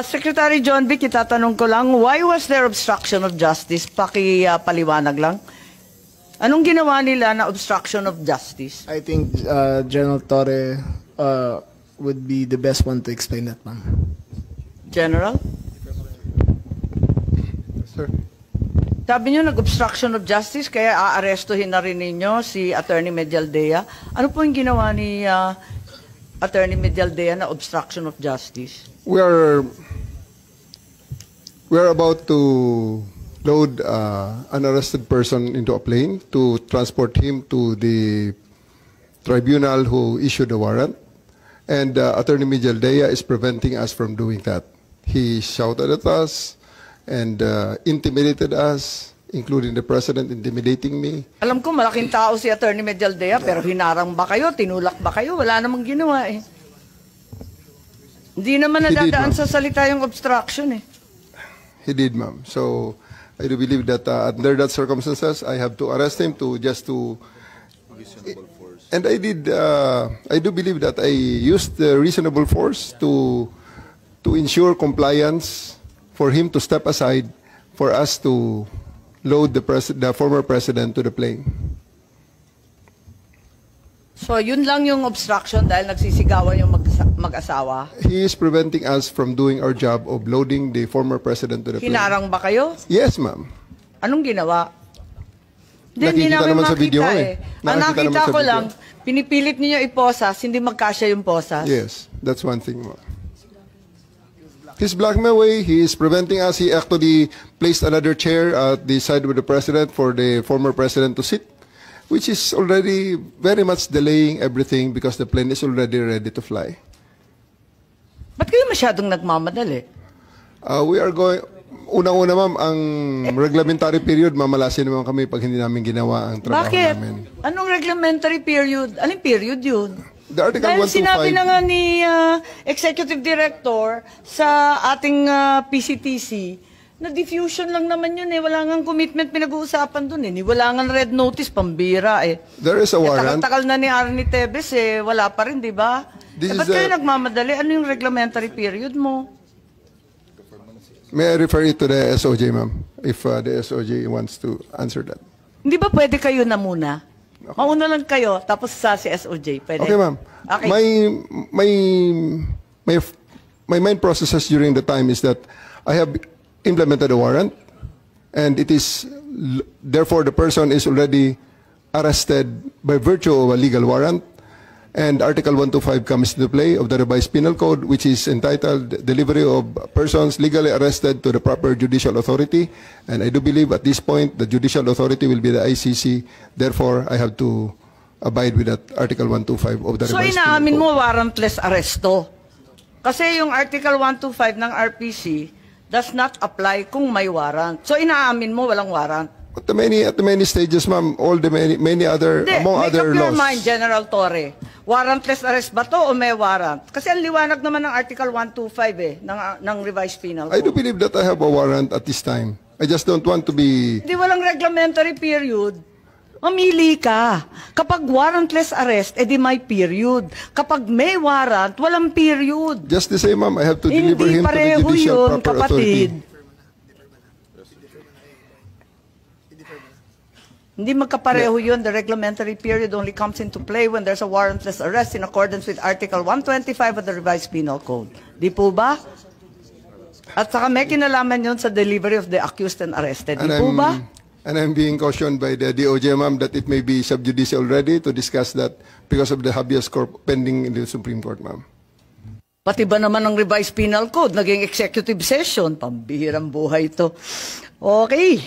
Secretary John Vic, itatanong ko lang, why was there obstruction of justice? Paliwanag lang. Anong ginawa nila na obstruction of justice? I think General Torre would be the best one to explain that, ma'am. General? Sir. Sabi niyo nag-obstruction of justice, kaya aarestuhin na rin ninyo si Attorney Medialdea. Ano po yung ginawa ni Attorney Medialdea na obstruction of justice? We are about to load an arrested person into a plane to transport him to the tribunal who issued the warrant. And Attorney Medialdea is preventing us from doing that. He shouted at us and intimidated us, including the President intimidating me. Alam ko malaking tao si Attorney Medialdea, pero hinarang ba kayo, tinulak ba kayo? Wala namang ginawa eh. Hindi naman nadadaan sa salita yung obstruction eh. He did, ma'am. So I do believe that under that circumstances, I have to arrest him and I do believe that I used the reasonable force to ensure compliance for him to step aside for us to load the former president to the plane. So yun lang yung obstruction dahil nagsisigawan yung mag-asawa? He is preventing us from doing our job of loading the former president to the plane. Hinarang ba kayo? Yes, ma'am. Anong ginawa? Hindi Nakikita namin naman sa video makita eh. Ang nakita ko lang, pinipilit niyo iposas, hindi magkasya yung posas. Yes, that's one thing, ma'am. His blackmail way, he is preventing us. He actually placed another chair at the side of the president for the former president to sit, which is already very much delaying everything because the plane is already ready to fly. Ba't kayo masyadong nagmamadali? We are going, unang-una ma'am, ang reglementary period, mamalasin naman kami pag hindi namin ginawa ang trabaho namin. Bakit? Anong reglementary period? Anong period yun? The Article Dahil 125, sinabi na nga ni Executive Director sa ating PCTC, na diffusion lang naman yun eh. Wala nga commitment pinag-uusapan dun eh. Wala nga red notice, pambira eh. there is a warrant. Takal na ni Arnie Tevez eh. Wala pa rin, di ba? Ba't kayo nagmamadali? Ano yung reglementary period mo? May I refer it to the SOJ, ma'am, if the SOJ wants to answer that. Hindi ba pwede kayo na muna? Okay. Mauna lang kayo, tapos sa si SOJ. Pwede? Okay, ma'am. Okay. My main processes during the time is that I have implemented a warrant, and it is therefore the person is already arrested by virtue of a legal warrant, and Article 125 comes into play of the revised penal code, which is entitled delivery of persons legally arrested to the proper judicial authority, and I do believe at this point the judicial authority will be the ICC. Therefore, I have to abide with that Article 125 of the revised penal code. So inaamin mo warrantless arresto? Kasi yung Article 125 ng RPC does not apply kung may warrant. So inaamin mo walang warrant? At the many stages, ma'am, all the many other, among other laws. Make up your mind, General Torre. Warrantless arrest ba to o may warrant? Kasi ang liwanag naman ng Article 125 eh, ng revised penal code. I do believe that I have a warrant at this time. I just don't want to be... Hindi walang reglementary period. Mamili ka. Kapag warrantless arrest, edi may period. Kapag may warrant, walang period. Just the same, ma'am, I have to deliver him to the judicial proper authority. Hindi magkapareho yun. The reglementary period only comes into play when there's a warrantless arrest in accordance with Article 125 of the revised penal code. Di po ba? At saka may kinalaman yun sa delivery of the accused and arrested. Di po ba? And I'm being cautioned by the DOJ, ma'am, that it may be sub judice already to discuss that because of the habeas corpus pending in the Supreme Court, ma'am. Pati ba naman ng revised penal code? Naging executive session. Pambihirang buhay ito. Okay.